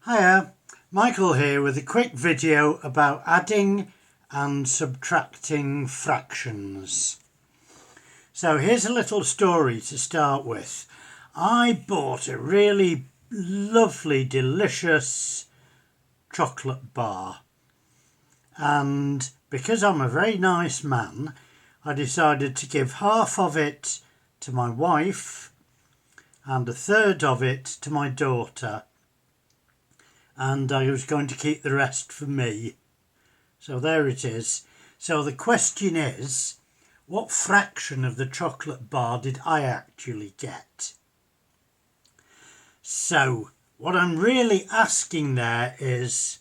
Hiya, Michael here with a quick video about adding and subtracting fractions. So here's a little story to start with. I bought a really lovely, delicious chocolate bar, and because I'm a very nice man, I decided to give half of it to my wife and a third of it to my daughter, and I was going to keep the rest for me. So there it is. So the question is, what fraction of the chocolate bar did I actually get? So what I'm really asking there is,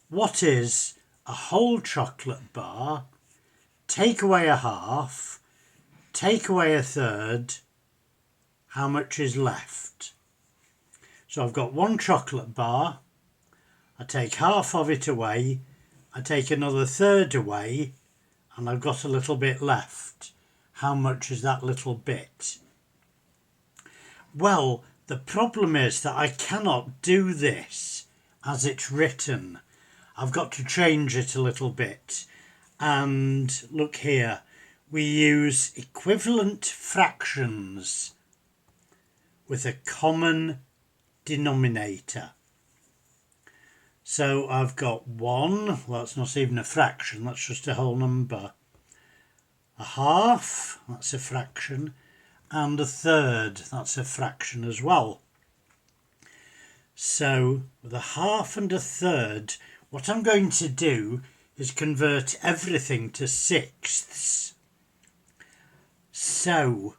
what is a whole chocolate bar, take away a half, take away a third, how much is left? So I've got one chocolate bar, I take half of it away, I take another third away, and I've got a little bit left. How much is that little bit? Well, the problem is that I cannot do this as it's written. I've got to change it a little bit. And look here, we use equivalent fractions with a common denominator. So I've got 1, well that's not even a fraction, that's just a whole number. A half, that's a fraction, and a third, that's a fraction as well. So with a half and a third, what I'm going to do is convert everything to sixths. So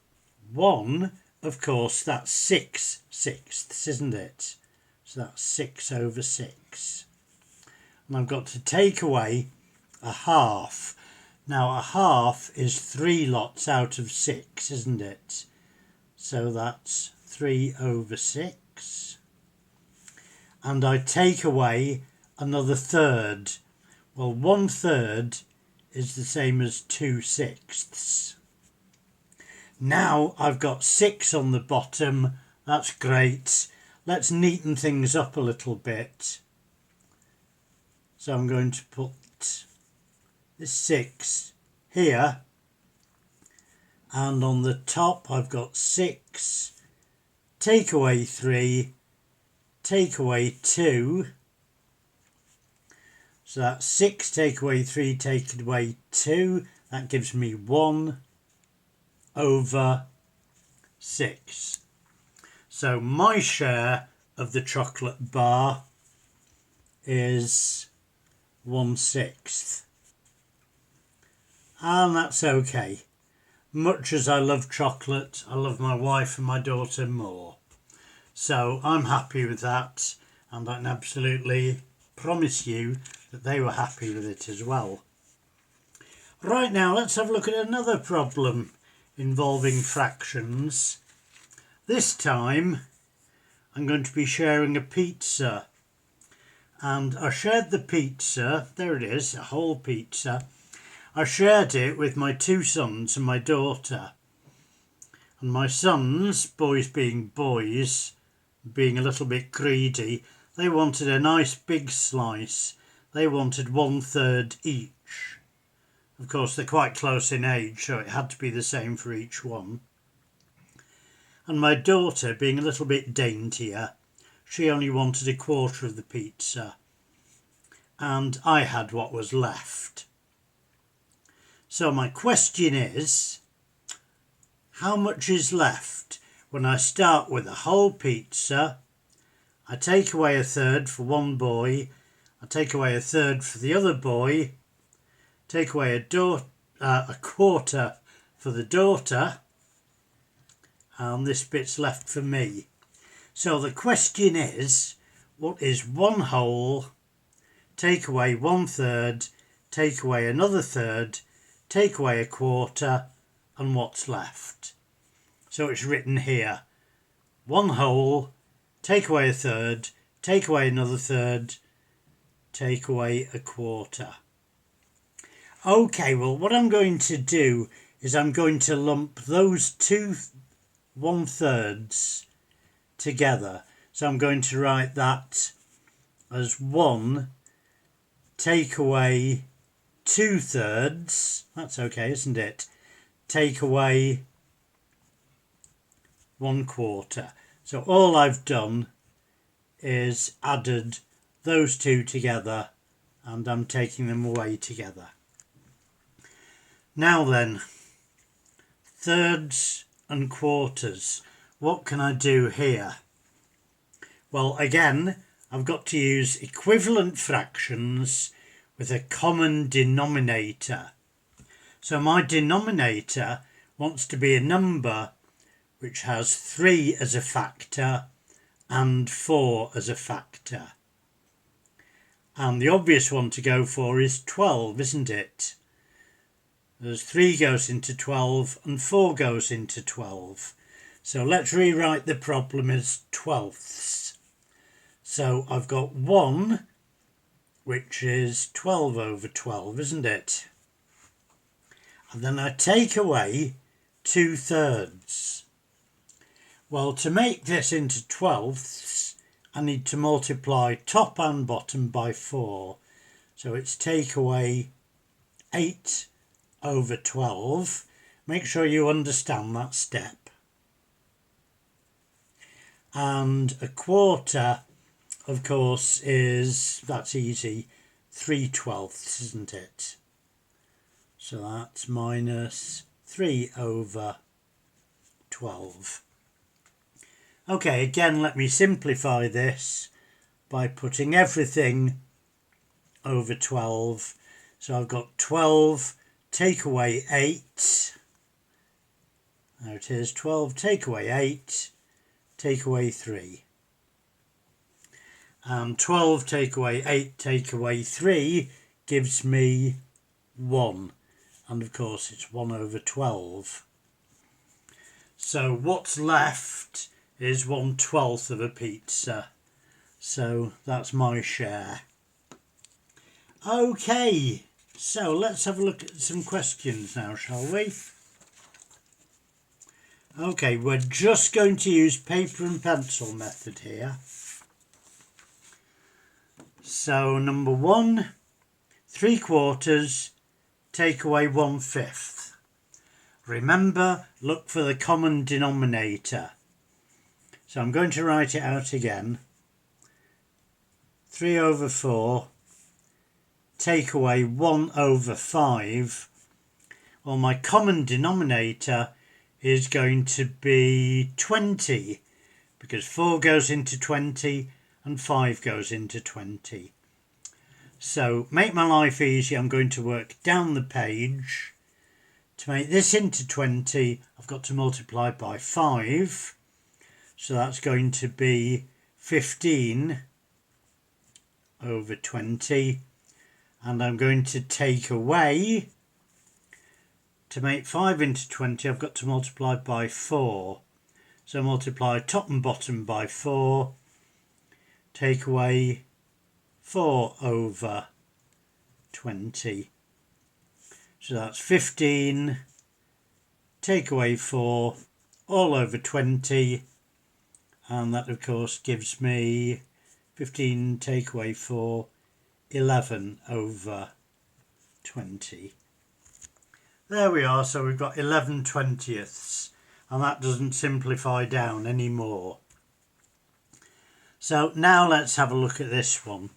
1, of course, that's 6 sixths, isn't it? So that's 6 over 6. And I've got to take away a half. Now a half is 3 lots out of 6, isn't it? So that's 3 over 6. And I take away another third. Well, 1/3 is the same as 2 sixths. Now I've got 6 on the bottom. That's great. Let's neaten things up a little bit. So I'm going to put this 6 here, and on the top I've got 6, take away 3, take away 2, so that's 6 take away 3 take away 2, that gives me 1 over 6. So my share of the chocolate bar is 1/6, and that's okay. Much as I love chocolate, I love my wife and my daughter more, so I'm happy with that, and I can absolutely promise you that they were happy with it as well. Right, now let's have a look at another problem involving fractions. This time I'm going to be sharing a pizza, and I shared the pizza, there it is, a whole pizza. I shared it with my 2 sons and my daughter. And my sons, boys being boys, being a little bit greedy, they wanted a nice big slice. They wanted 1/3 each. Of course, they're quite close in age, so it had to be the same for each one. And my daughter, being a little bit daintier, she only wanted 1/4 of the pizza. And I had what was left. So my question is, how much is left when I start with a whole pizza? I take away a third for one boy, I take away a third for the other boy, take away a quarter for the daughter, and this bit's left for me. So the question is, what is 1 whole, take away 1/3, take away another third, take away a quarter, and what's left? So it's written here, 1 whole, take away a third, take away another third, take away a quarter. Okay, well what I'm going to do is I'm going to lump those 2 1/3s together. So I'm going to write that as 1 take away 2/3. That's okay, isn't it? Take away 1/4. So all I've done is added those two together, and I'm taking them away together. Now then, thirds and quarters. What can I do here? Well, again, I've got to use equivalent fractions with a common denominator. So my denominator wants to be a number which has 3 as a factor and 4 as a factor. And the obvious one to go for is 12, isn't it? As 3 goes into 12 and 4 goes into 12. So let's rewrite the problem as twelfths. So I've got 1, which is 12 over 12, isn't it? And then I take away 2/3. Well, to make this into twelfths, I need to multiply top and bottom by 4. So it's take away 8 over 12. Make sure you understand that step. And a quarter, of course, that's easy, 3/12, isn't it? So that's minus 3 over 12. Okay, again, let me simplify this by putting everything over 12. So I've got 12 take away 8. There it is, 12 take away 8, take away 3. And 12 take away 8 take away 3 gives me 1. And of course it's 1 over 12. So what's left is 1/12 of a pizza. So that's my share. Okay, so let's have a look at some questions now, shall we? Okay, we're just going to use paper and pencil method here. So number 1, 3/4 take away 1/5. Remember, look for the common denominator. So I'm going to write it out again. 3 over 4 take away 1 over 5. Well, my common denominator is going to be 20, because 4 goes into 20 and 5 goes into 20. So, make my life easy, I'm going to work down the page. To make this into 20, I've got to multiply by 5. So that's going to be 15 over 20. And I'm going to take away, to make 5 into 20, I've got to multiply by 4. So multiply top and bottom by 4. Take away 4 over 20. So that's 15. Take away 4 all over 20. And that, of course, gives me 15 take away 4, 11 over 20. There we are, so we've got 11/20, and that doesn't simplify down anymore. So now let's have a look at this one.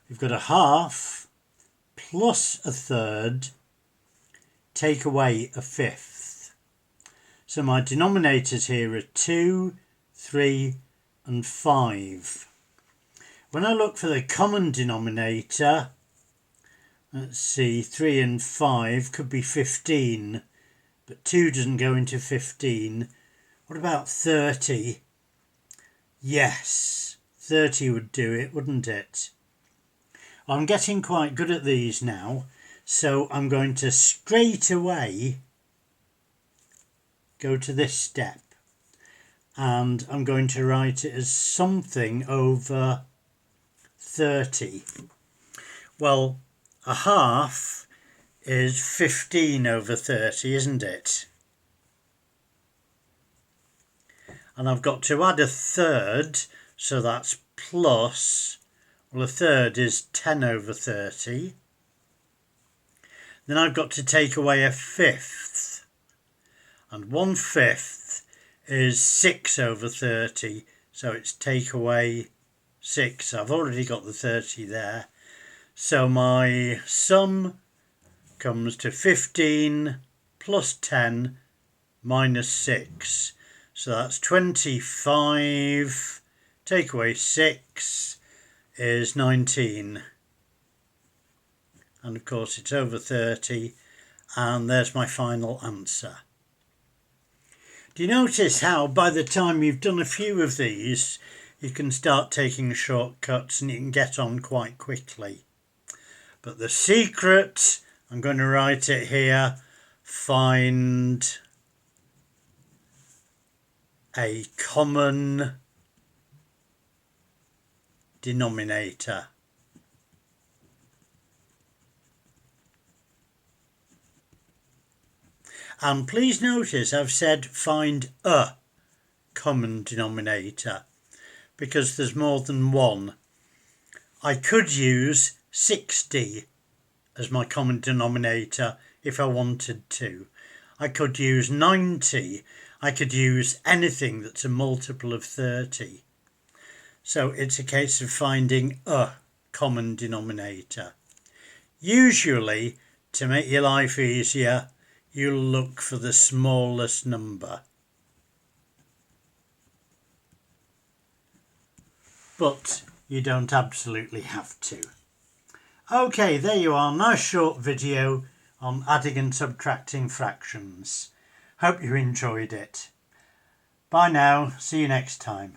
We've got a half plus a third take away a fifth. So my denominators here are 2, 3 and 5. When I look for the common denominator, let's see, 3 and 5 could be 15, but 2 doesn't go into 15. What about 30? Yes, 30 would do it, wouldn't it? I'm getting quite good at these now, so I'm going to straight away go to this step, and I'm going to write it as something over 30. Well, a half is 15 over 30, isn't it? And I've got to add a third, so that's plus Well, a third is 10 over 30. Then I've got to take away a fifth. And 1/5 is 6 over 30. So it's take away 6. I've already got the 30 there. So my sum comes to 15 plus 10 minus 6. So that's 25. Take away 6 is 19. And of course it's over 30. And there's my final answer. Do you notice how by the time you've done a few of these, you can start taking shortcuts and you can get on quite quickly? But the secret, I'm going to write it here, find a common denominator. And please notice I've said find a common denominator because there's more than one. I could use 60 as my common denominator if I wanted to. I could use 90. I could use anything that's a multiple of 30. So it's a case of finding a common denominator. Usually, to make your life easier, you'll look for the smallest number. But you don't absolutely have to. Okay, there you are. Nice short video on adding and subtracting fractions. Hope you enjoyed it. Bye now. See you next time.